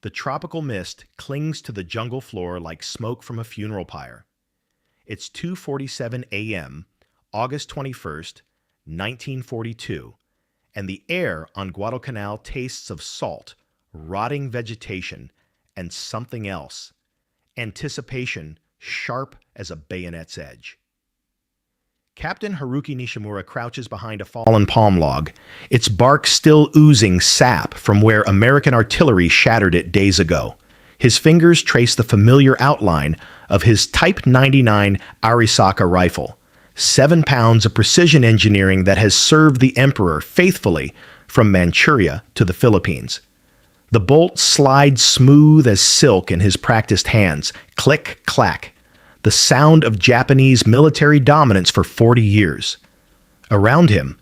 The tropical mist clings to the jungle floor like smoke from a funeral pyre. It's 2:47 a.m., August 21st, 1942, and the air on Guadalcanal tastes of salt, rotting vegetation, and something else. Anticipation sharp as a bayonet's edge. Captain Haruki Nishimura crouches behind a fallen palm log, its bark still oozing sap from where American artillery shattered it days ago. His fingers trace the familiar outline of his Type 99 Arisaka rifle, 7 pounds of precision engineering that has served the Emperor faithfully from Manchuria to the Philippines. The bolt slides smooth as silk in his practiced hands, click, clack, the sound of Japanese military dominance for 40 years. Around him,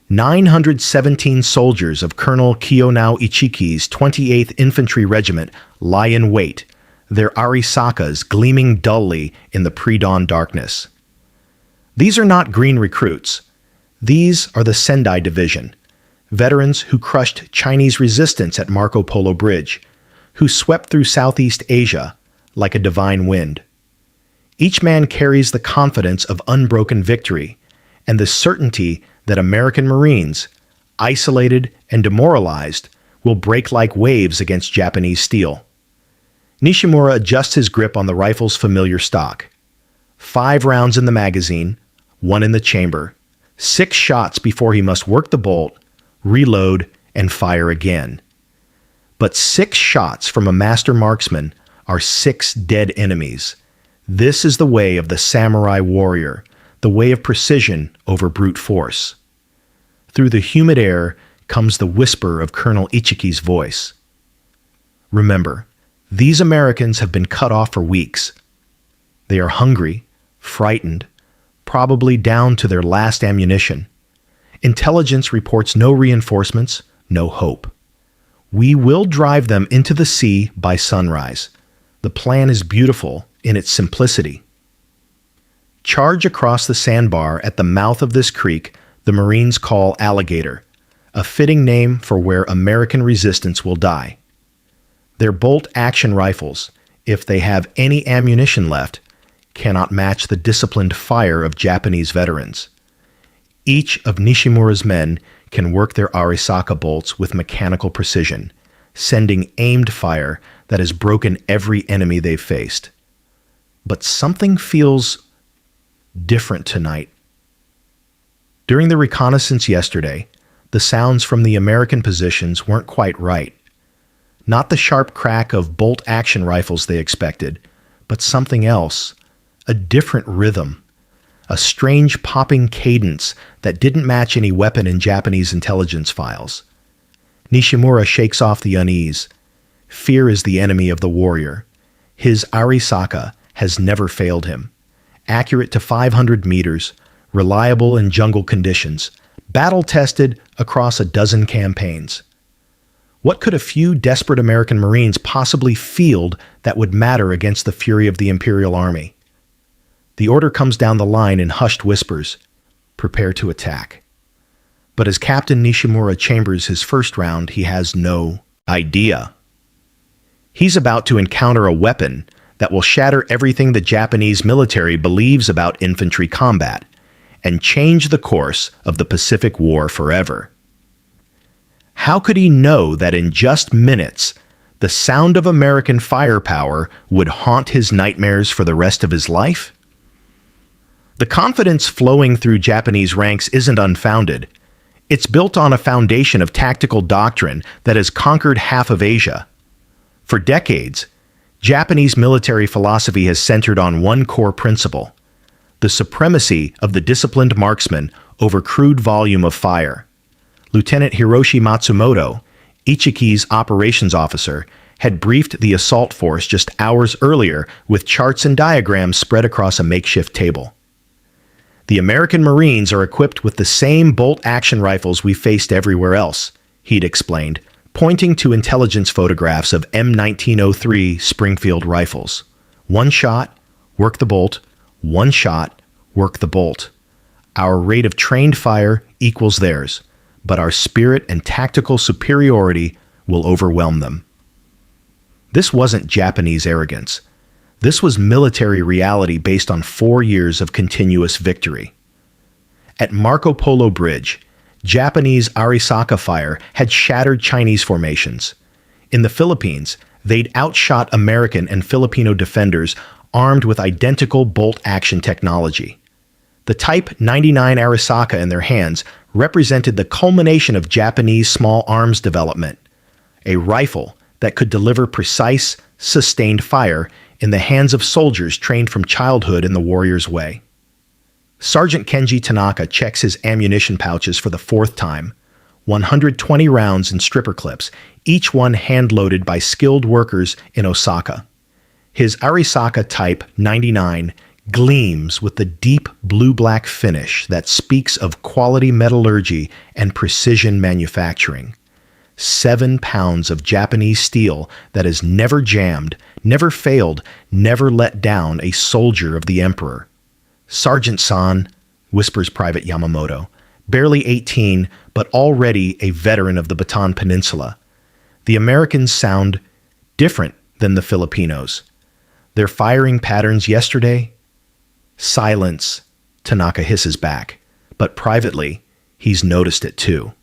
917 soldiers of Colonel Kiyonao Ichiki's 28th Infantry Regiment lie in wait, their Arisakas gleaming dully in the pre-dawn darkness. These are not green recruits. These are the Sendai Division, veterans who crushed Chinese resistance at Marco Polo Bridge, who swept through Southeast Asia like a divine wind. Each man carries the confidence of unbroken victory and the certainty that American Marines, isolated and demoralized, will break like waves against Japanese steel. Nishimura adjusts his grip on the rifle's familiar stock. 5 rounds in the magazine, 1 in the chamber, 6 shots before he must work the bolt, reload, and fire again. But 6 shots from a master marksman are 6 dead enemies. This is the way of the samurai warrior, the way of precision over brute force. Through the humid air comes the whisper of Colonel Ichiki's voice. Remember, these Americans have been cut off for weeks. They are hungry, frightened, probably down to their last ammunition. Intelligence reports no reinforcements, no hope. We will drive them into the sea by sunrise. The plan is beautiful in its simplicity. Charge across the sandbar at the mouth of this creek the Marines call Alligator, a fitting name for where American resistance will die. Their bolt-action rifles, if they have any ammunition left, cannot match the disciplined fire of Japanese veterans. Each of Nishimura's men can work their Arisaka bolts with mechanical precision, sending aimed fire that has broken every enemy they've faced. But something feels different tonight. During the reconnaissance yesterday, the sounds from the American positions weren't quite right. Not the sharp crack of bolt-action rifles they expected, but something else, a different rhythm, a strange popping cadence that didn't match any weapon in Japanese intelligence files. Nishimura shakes off the unease. Fear is the enemy of the warrior. His Arisaka has never failed him. Accurate to 500 meters, reliable in jungle conditions, battle-tested across a dozen campaigns. What could a few desperate American Marines possibly field that would matter against the fury of the Imperial Army? The order comes down the line in hushed whispers. Prepare to attack. But as Captain Nishimura chambers his first round, he has no idea. He's about to encounter a weapon that will shatter everything the Japanese military believes about infantry combat and change the course of the Pacific War forever. How could he know that in just minutes, the sound of American firepower would haunt his nightmares for the rest of his life? The confidence flowing through Japanese ranks isn't unfounded. It's built on a foundation of tactical doctrine that has conquered half of Asia. For decades, Japanese military philosophy has centered on one core principle: the supremacy of the disciplined marksman over crude volume of fire. Lieutenant Hiroshi Matsumoto, Ichiki's operations officer, had briefed the assault force just hours earlier with charts and diagrams spread across a makeshift table. The American Marines are equipped with the same bolt-action rifles we faced everywhere else, he'd explained, pointing to intelligence photographs of M1903 Springfield rifles. 1 shot, work the bolt. 1 shot, work the bolt. Our rate of trained fire equals theirs, but our spirit and tactical superiority will overwhelm them. This wasn't Japanese arrogance. This was military reality based on 4 years of continuous victory. At Marco Polo Bridge, Japanese Arisaka fire had shattered Chinese formations. In the Philippines, they'd outshot American and Filipino defenders armed with identical bolt-action technology. The Type 99 Arisaka in their hands represented the culmination of Japanese small arms development, a rifle that could deliver precise, sustained fire in the hands of soldiers trained from childhood in the warrior's way. Sergeant Kenji Tanaka checks his ammunition pouches for the 4th time, 120 rounds in stripper clips, each one hand-loaded by skilled workers in Osaka. His Arisaka Type 99 gleams with the deep blue-black finish that speaks of quality metallurgy and precision manufacturing. 7 pounds of Japanese steel that has never jammed, never failed, never let down a soldier of the Emperor. "Sergeant San," whispers Private Yamamoto, barely 18, but already a veteran of the Bataan Peninsula. The Americans sound different than the Filipinos. Their firing patterns yesterday? Silence, Tanaka hisses back, but privately, he's noticed it too.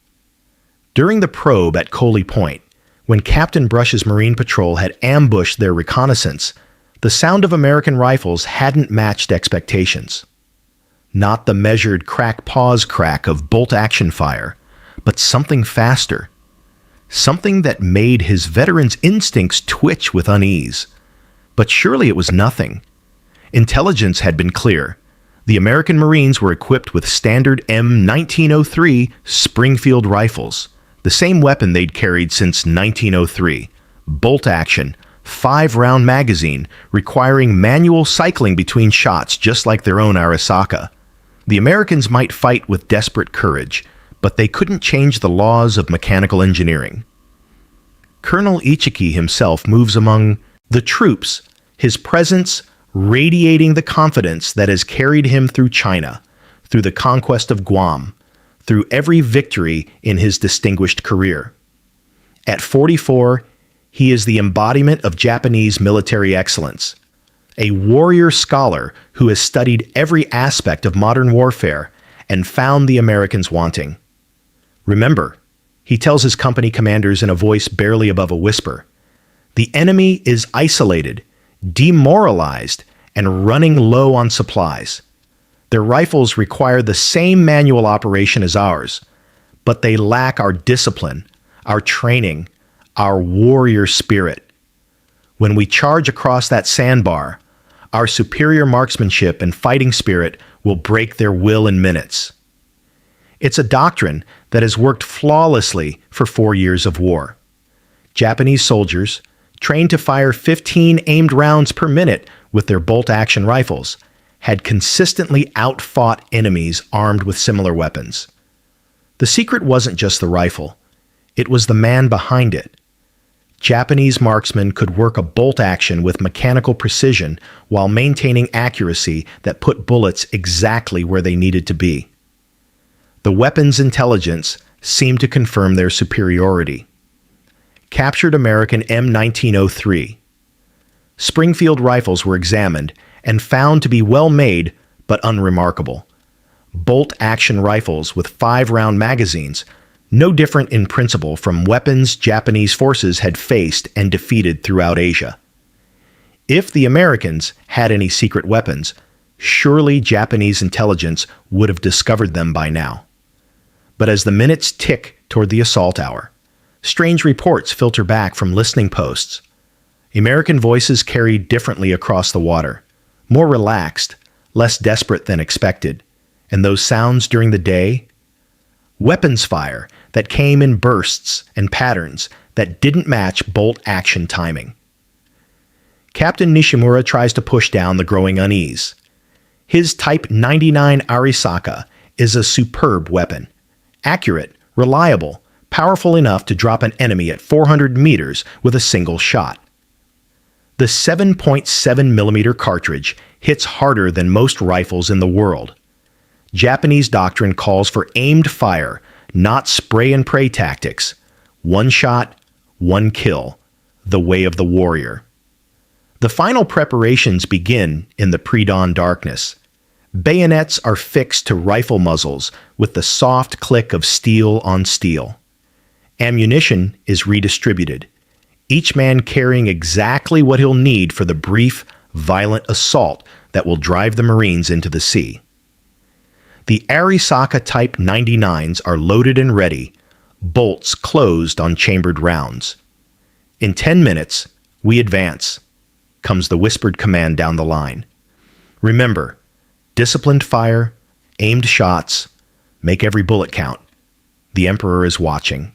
During the probe at Coley Point, when Captain Brush's Marine Patrol had ambushed their reconnaissance, the sound of American rifles hadn't matched expectations. Not the measured crack-pause crack of bolt-action fire, but something faster. Something that made his veterans' instincts twitch with unease. But surely it was nothing. Intelligence had been clear. The American Marines were equipped with standard M1903 Springfield rifles, the same weapon they'd carried since 1903, bolt-action, 5-round magazine, requiring manual cycling between shots just like their own Arisaka. The Americans might fight with desperate courage, but they couldn't change the laws of mechanical engineering. Colonel Ichiki himself moves among the troops, his presence radiating the confidence that has carried him through China, through the conquest of Guam, through every victory in his distinguished career. At 44, he is the embodiment of Japanese military excellence, a warrior scholar who has studied every aspect of modern warfare and found the Americans wanting. Remember, he tells his company commanders in a voice barely above a whisper, the enemy is isolated, demoralized, and running low on supplies. Their rifles require the same manual operation as ours, but they lack our discipline, our training, our warrior spirit. When we charge across that sandbar, our superior marksmanship and fighting spirit will break their will in minutes. It's a doctrine that has worked flawlessly for 4 years of war. Japanese soldiers, trained to fire 15 aimed rounds per minute with their bolt-action rifles, had consistently outfought enemies armed with similar weapons. The secret wasn't just the rifle. It was the man behind it. Japanese marksmen could work a bolt action with mechanical precision while maintaining accuracy that put bullets exactly where they needed to be. The weapon's intelligence seemed to confirm their superiority. Captured American M1903. Springfield rifles were examined and found to be well made but unremarkable. Bolt-action rifles with 5-round magazines, no different in principle from weapons Japanese forces had faced and defeated throughout Asia. If the Americans had any secret weapons, surely Japanese intelligence would have discovered them by now. But as the minutes tick toward the assault hour, strange reports filter back from listening posts. American voices carried differently across the water, more relaxed, less desperate than expected. And those sounds during the day? Weapons fire that came in bursts and patterns that didn't match bolt-action timing. Captain Nishimura tries to push down the growing unease. His Type 99 Arisaka is a superb weapon. Accurate, reliable, powerful enough to drop an enemy at 400 meters with a single shot. The 7.7mm cartridge hits harder than most rifles in the world. Japanese doctrine calls for aimed fire, not spray and pray tactics. One shot, one kill. the way of the warrior. The final preparations begin in the pre-dawn darkness. Bayonets are fixed to rifle muzzles with the soft click of steel on steel. Ammunition is redistributed, each man carrying exactly what he'll need for the brief, violent assault that will drive the Marines into the sea. The Arisaka Type 99s are loaded and ready, bolts closed on chambered rounds. In 10 minutes, we advance, comes the whispered command down the line. Remember, disciplined fire, aimed shots, make every bullet count. The Emperor is watching.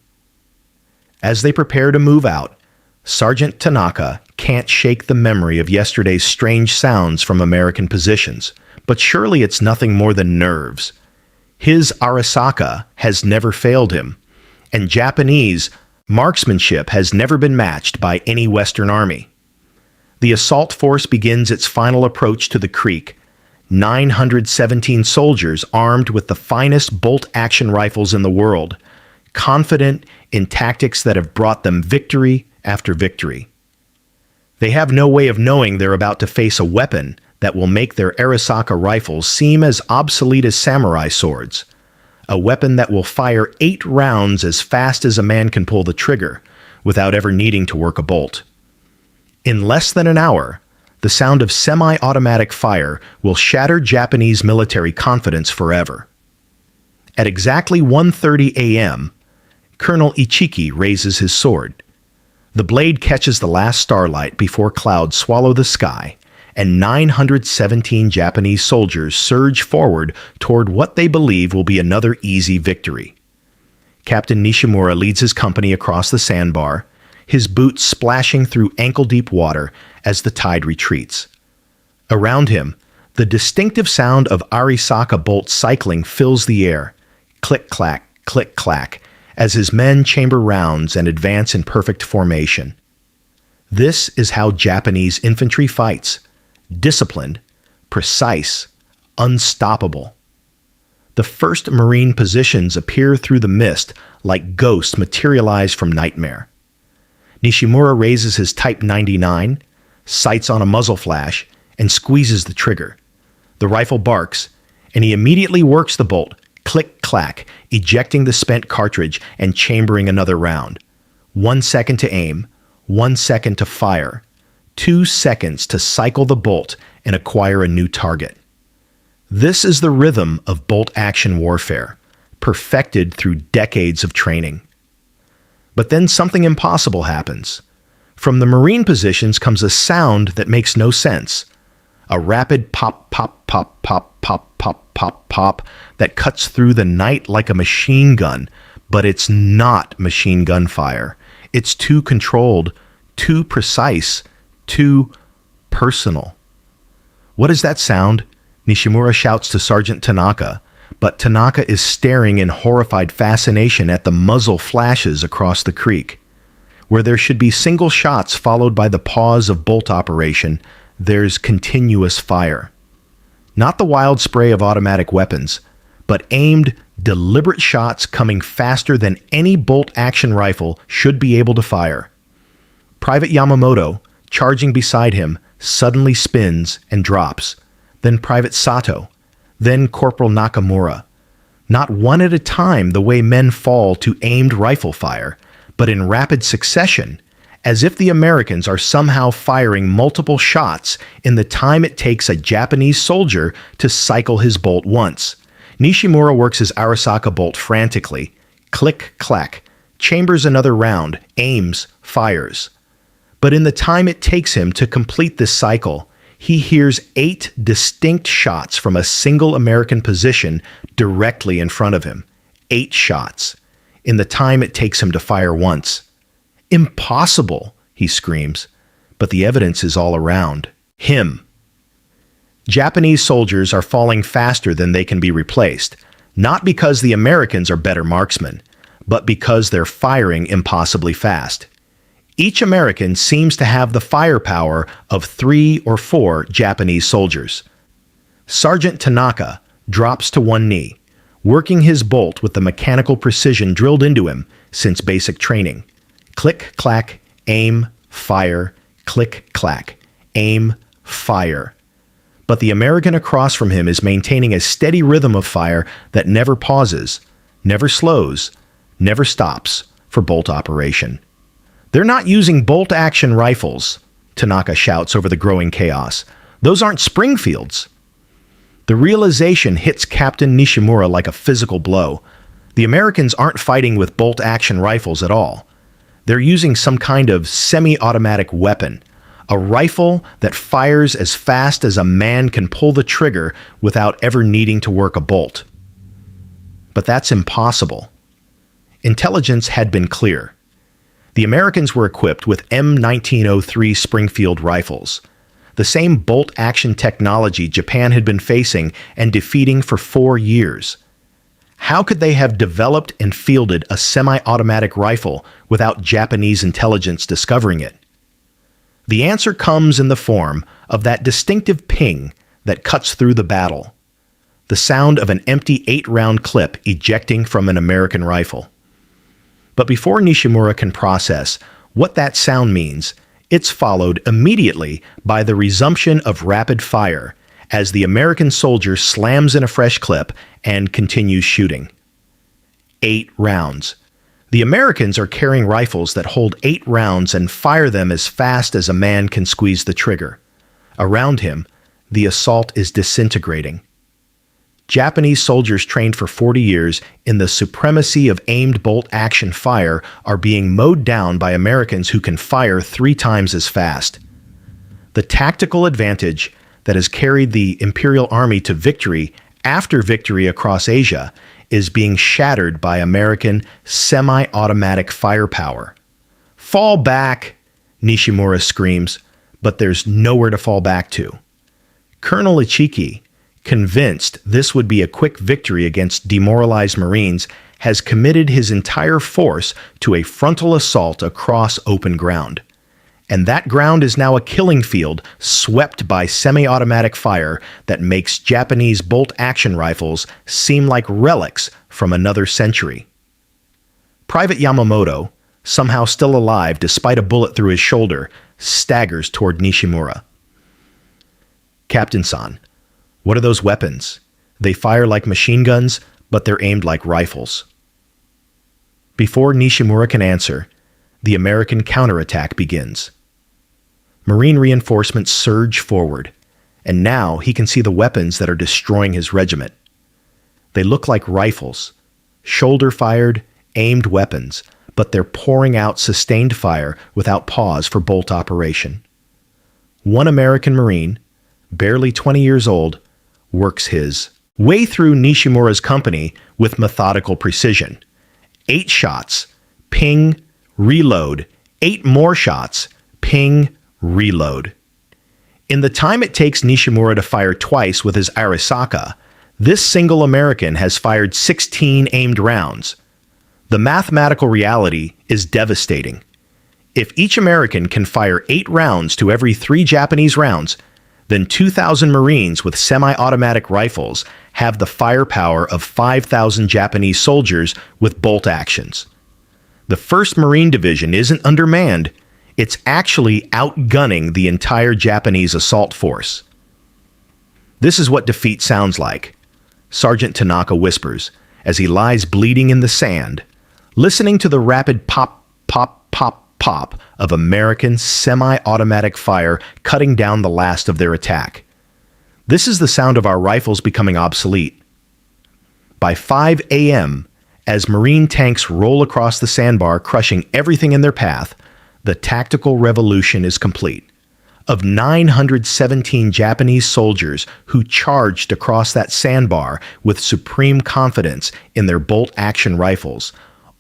As they prepare to move out, Sergeant Tanaka can't shake the memory of yesterday's strange sounds from American positions, but surely it's nothing more than nerves. His Arisaka has never failed him, and Japanese marksmanship has never been matched by any Western army. The assault force begins its final approach to the creek, 917 soldiers armed with the finest bolt-action rifles in the world, confident in tactics that have brought them victory after victory. They have no way of knowing they're about to face a weapon that will make their Arisaka rifles seem as obsolete as samurai swords, a weapon that will fire 8 rounds as fast as a man can pull the trigger without ever needing to work a bolt. In less than an hour, the sound of semi-automatic fire will shatter Japanese military confidence forever. At exactly 1:30 a.m., Colonel Ichiki raises his sword. The blade catches the last starlight before clouds swallow the sky, and 917 Japanese soldiers surge forward toward what they believe will be another easy victory. Captain Nishimura leads his company across the sandbar, his boots splashing through ankle-deep water as the tide retreats. Around him, the distinctive sound of Arisaka bolts cycling fills the air, click-clack, as his men chamber rounds and advance in perfect formation. This is how Japanese infantry fights: disciplined, precise, unstoppable. The first Marine positions appear through the mist like ghosts materialized from nightmare. Nishimura raises his Type 99, sights on a muzzle flash, and squeezes the trigger. The rifle barks, and he immediately works the bolt, click-clack, ejecting the spent cartridge and chambering another round. 1 second to aim, 1 second to fire, 2 seconds to cycle the bolt and acquire a new target. This is the rhythm of bolt-action warfare, perfected through decades of training. But then something impossible happens. From the Marine positions comes a sound that makes no sense. A rapid pop, pop, pop, pop, pop, pop, pop, pop that cuts through the night like a machine gun, but it's not machine gun fire. It's too controlled, too precise, too personal. What is that sound? Nishimura shouts to Sergeant Tanaka, but Tanaka is staring in horrified fascination at the muzzle flashes across the creek. Where there should be single shots followed by the pause of bolt operation, there's continuous fire. Not the wild spray of automatic weapons, but aimed, deliberate shots coming faster than any bolt-action rifle should be able to fire. Private Yamamoto, charging beside him, suddenly spins and drops. Then Private Sato, then Corporal Nakamura. Not one at a time the way men fall to aimed rifle fire, but in rapid succession, as if the Americans are somehow firing multiple shots in the time it takes a Japanese soldier to cycle his bolt once. Nishimura works his Arisaka bolt frantically, click-clack, chambers another round, aims, fires. But in the time it takes him to complete this cycle, he hears 8 distinct shots from a single American position directly in front of him. 8 shots, in the time it takes him to fire once. Impossible, he screams, but the evidence is all around him. Japanese soldiers are falling faster than they can be replaced, not because the Americans are better marksmen, but because they're firing impossibly fast. Each American seems to have the firepower of 3 or 4 Japanese soldiers. Sergeant Tanaka drops to one knee, working his bolt with the mechanical precision drilled into him since basic training. Click, clack, aim, fire, click, clack, aim, fire. But the American across from him is maintaining a steady rhythm of fire that never pauses, never slows, never stops for bolt operation. They're not using bolt-action rifles, Tanaka shouts over the growing chaos. Those aren't Springfields. The realization hits Captain Nishimura like a physical blow. The Americans aren't fighting with bolt-action rifles at all. They're using some kind of semi-automatic weapon, a rifle that fires as fast as a man can pull the trigger without ever needing to work a bolt. But that's impossible. Intelligence had been clear. The Americans were equipped with M1903 Springfield rifles, the same bolt-action technology Japan had been facing and defeating for 4 years. How could they have developed and fielded a semi-automatic rifle without Japanese intelligence discovering it? The answer comes in the form of that distinctive ping that cuts through the battle, the sound of an empty 8-round clip ejecting from an American rifle. But before Nishimura can process what that sound means, it's followed immediately by the resumption of rapid fire as the American soldier slams in a fresh clip and continues shooting. 8 rounds. The Americans are carrying rifles that hold 8 rounds and fire them as fast as a man can squeeze the trigger. Around him, the assault is disintegrating. Japanese soldiers trained for 40 years in the supremacy of aimed bolt-action fire are being mowed down by Americans who can fire 3 times as fast. The tactical advantage that has carried the Imperial Army to victory after victory across Asia is being shattered by American semi-automatic firepower. "Fall back!" Nishimura screams, but there's nowhere to fall back to. Colonel Ichiki, convinced this would be a quick victory against demoralized Marines, has committed his entire force to a frontal assault across open ground. And that ground is now a killing field swept by semi-automatic fire that makes Japanese bolt-action rifles seem like relics from another century. Private Yamamoto, somehow still alive despite a bullet through his shoulder, staggers toward Nishimura. "Captain-san, what are those weapons? They fire like machine guns, but they're aimed like rifles." Before Nishimura can answer, the American counterattack begins. Marine reinforcements surge forward, and now he can see the weapons that are destroying his regiment. They look like rifles, shoulder-fired, aimed weapons, but they're pouring out sustained fire without pause for bolt operation. One American Marine, barely 20 years old, works his way through Nishimura's company with methodical precision. 8 shots, ping, reload, 8 more shots, ping, reload. In the time it takes Nishimura to fire twice with his Arisaka, this single American has fired 16 aimed rounds. The mathematical reality is devastating. If each American can fire 8 rounds to every 3 Japanese rounds, then 2,000 Marines with semi-automatic rifles have the firepower of 5,000 Japanese soldiers with bolt actions. The 1st Marine Division isn't undermanned, it's actually outgunning the entire Japanese assault force. "This is what defeat sounds like," Sergeant Tanaka whispers as he lies bleeding in the sand, listening to the rapid pop, pop, pop, pop of American semi-automatic fire cutting down the last of their attack. "This is the sound of our rifles becoming obsolete." By 5 a.m., as Marine tanks roll across the sandbar, crushing everything in their path, the tactical revolution is complete. Of 917 Japanese soldiers who charged across that sandbar with supreme confidence in their bolt-action rifles,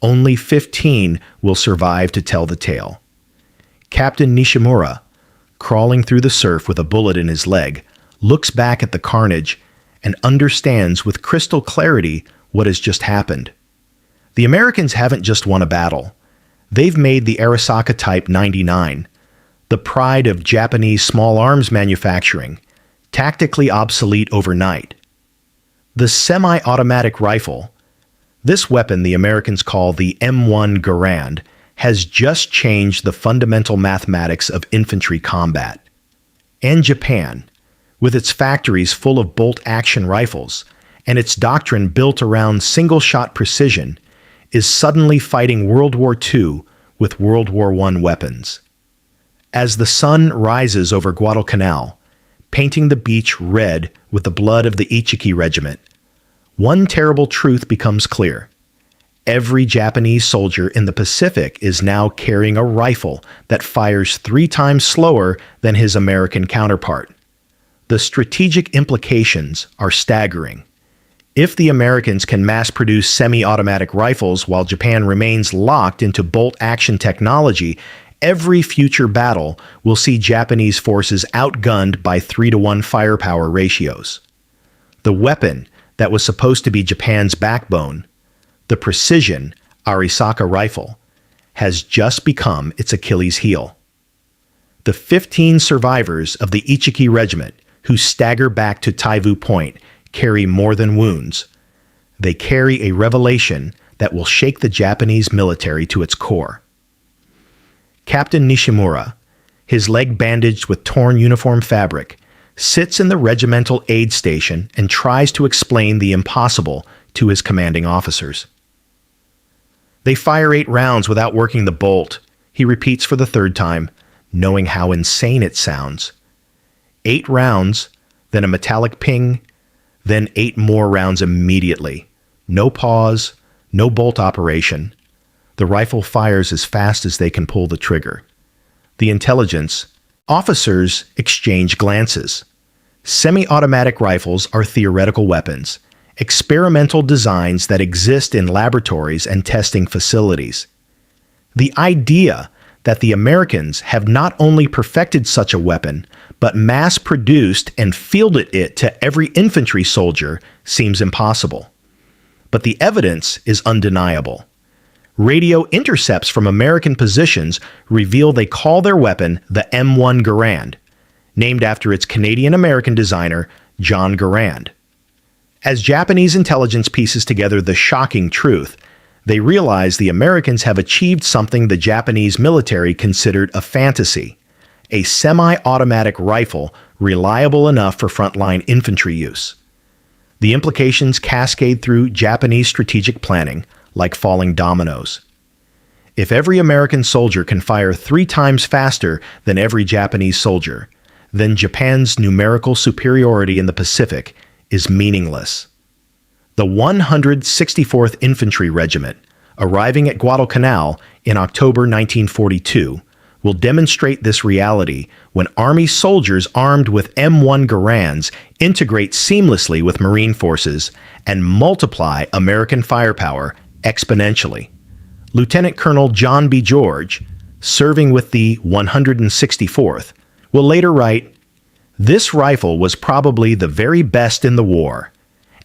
only 15 will survive to tell the tale. Captain Nishimura, crawling through the surf with a bullet in his leg, looks back at the carnage and understands with crystal clarity what has just happened. The Americans haven't just won a battle. They've made the Arisaka Type 99, the pride of Japanese small arms manufacturing, tactically obsolete overnight. The semi-automatic rifle, this weapon the Americans call the M1 Garand, has just changed the fundamental mathematics of infantry combat. And Japan, with its factories full of bolt-action rifles and its doctrine built around single-shot precision, is suddenly fighting World War II with World War I weapons. As the sun rises over Guadalcanal, painting the beach red with the blood of the Infantry Regiment, one terrible truth becomes clear. Every Japanese soldier in the Pacific is now carrying a rifle that fires 3 times slower than his American counterpart. The strategic implications are staggering. If the Americans can mass-produce semi-automatic rifles while Japan remains locked into bolt-action technology, every future battle will see Japanese forces outgunned by 3-to-1 firepower ratios. The weapon that was supposed to be Japan's backbone, the precision Arisaka rifle, has just become its Achilles heel. The 15 survivors of the Infantry Regiment who stagger back to Taivu Point carry more than wounds. They carry a revelation that will shake the Japanese military to its core. Captain Nishimura, his leg bandaged with torn uniform fabric, sits in the regimental aid station and tries to explain the impossible to his commanding officers. They fire 8 rounds without working the bolt, he repeats for the 3rd time, knowing how insane it sounds. 8 rounds, then a metallic ping, then 8 more rounds immediately. No pause, no bolt operation. The rifle fires as fast as they can pull the trigger. The intelligence. Officers exchange glances. Semi-automatic rifles are theoretical weapons, experimental designs that exist in laboratories and testing facilities. The idea that the Americans have not only perfected such a weapon, but mass-produced and fielded it to every infantry soldier seems impossible. But the evidence is undeniable. Radio intercepts from American positions reveal they call their weapon the M1 Garand, named after its Canadian-American designer, John Garand. As Japanese intelligence pieces together the shocking truth, they realize the Americans have achieved something the Japanese military considered a fantasy: a semi-automatic rifle reliable enough for frontline infantry use. The implications cascade through Japanese strategic planning like falling dominoes. If every American soldier can fire 3 times faster than every Japanese soldier, then Japan's numerical superiority in the Pacific is meaningless. The 164th Infantry Regiment, arriving at Guadalcanal in October 1942, will demonstrate this reality when Army soldiers armed with M1 Garands integrate seamlessly with Marine forces and multiply American firepower exponentially. Lieutenant Colonel John B. George, serving with the 164th, will later write, "This rifle was probably the very best in the war,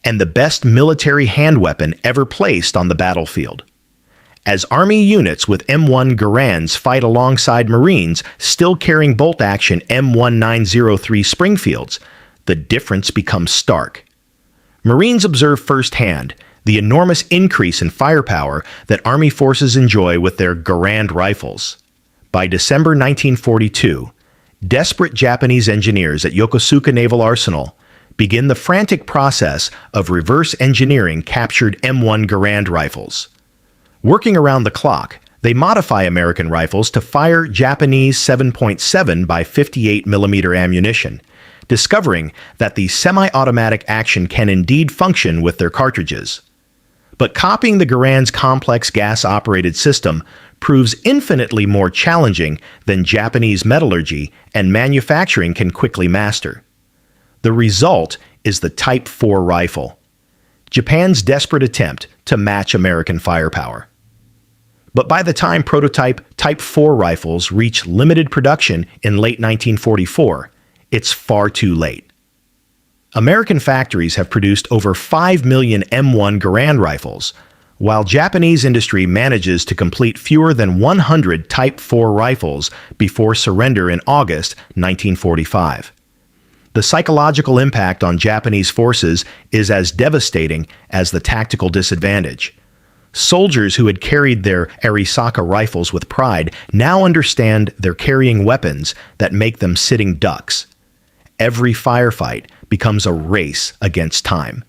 and the best military hand weapon ever placed on the battlefield." As Army units with M1 Garands fight alongside Marines still carrying bolt-action M1903 Springfields, the difference becomes stark. Marines observe firsthand the enormous increase in firepower that Army forces enjoy with their Garand rifles. By December 1942, desperate Japanese engineers at Yokosuka Naval Arsenal begin the frantic process of reverse engineering captured M1 Garand rifles. Working around the clock, they modify American rifles to fire Japanese 7.7 by 58 mm ammunition, discovering that the semi-automatic action can indeed function with their cartridges. But copying the Garand's complex gas-operated system proves infinitely more challenging than Japanese metallurgy and manufacturing can quickly master. The result is the Type 4 rifle, Japan's desperate attempt to match American firepower. But by the time prototype Type 4 rifles reach limited production in late 1944, it's far too late. American factories have produced over 5 million M1 Garand rifles, while Japanese industry manages to complete fewer than 100 Type 4 rifles before surrender in August 1945. The psychological impact on Japanese forces is as devastating as the tactical disadvantage. Soldiers who had carried their Arisaka rifles with pride now understand they're carrying weapons that make them sitting ducks. Every firefight becomes a race against time.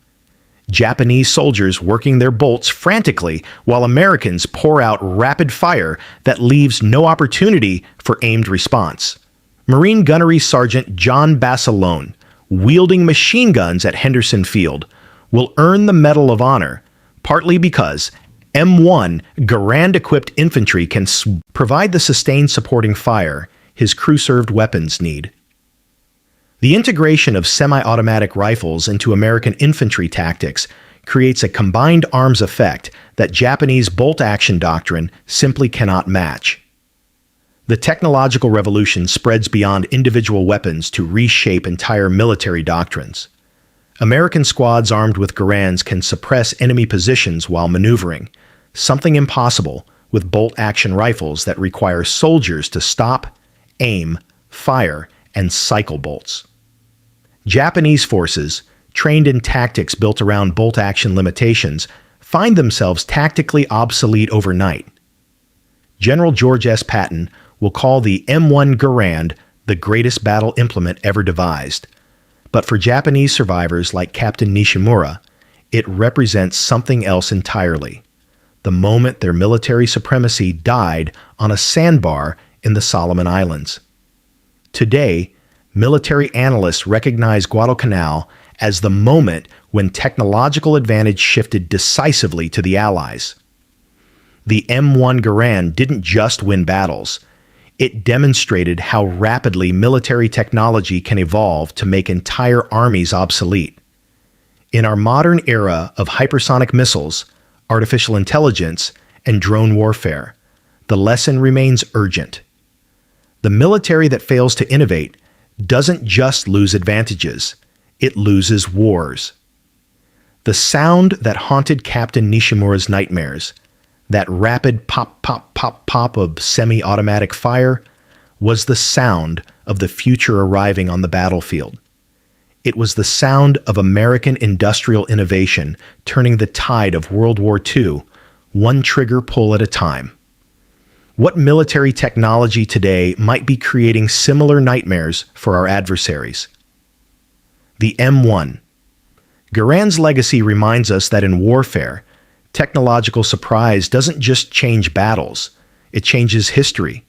Japanese soldiers working their bolts frantically while Americans pour out rapid fire that leaves no opportunity for aimed response. Marine Gunnery Sergeant John Basilone, wielding machine guns at Henderson Field, will earn the Medal of Honor, partly because M1 Garand-equipped infantry can provide the sustained supporting fire his crew-served weapons need. The integration of semi-automatic rifles into American infantry tactics creates a combined arms effect that Japanese bolt-action doctrine simply cannot match. The technological revolution spreads beyond individual weapons to reshape entire military doctrines. American squads armed with Garands can suppress enemy positions while maneuvering, something impossible with bolt-action rifles that require soldiers to stop, aim, fire, and cycle bolts. Japanese forces, trained in tactics built around bolt-action limitations, find themselves tactically obsolete overnight. General George S. Patton will call the M1 Garand the greatest battle implement ever devised. But for Japanese survivors like Captain Nishimura, it represents something else entirely. The moment their military supremacy died on a sandbar in the Solomon Islands. Today, military analysts recognize Guadalcanal as the moment when technological advantage shifted decisively to the Allies. The M1 Garand didn't just win battles. It demonstrated how rapidly military technology can evolve to make entire armies obsolete. In our modern era of hypersonic missiles, artificial intelligence, and drone warfare, the lesson remains urgent. The military that fails to innovate doesn't just lose advantages, it loses wars. The sound that haunted Captain Nishimura's nightmares, that rapid pop, pop, pop, pop of semi-automatic fire, was the sound of the future arriving on the battlefield. It was the sound of American industrial innovation turning the tide of World War II, one trigger pull at a time. What military technology today might be creating similar nightmares for our adversaries? The M1. Garand's legacy reminds us that in warfare, technological surprise doesn't just change battles, it changes history.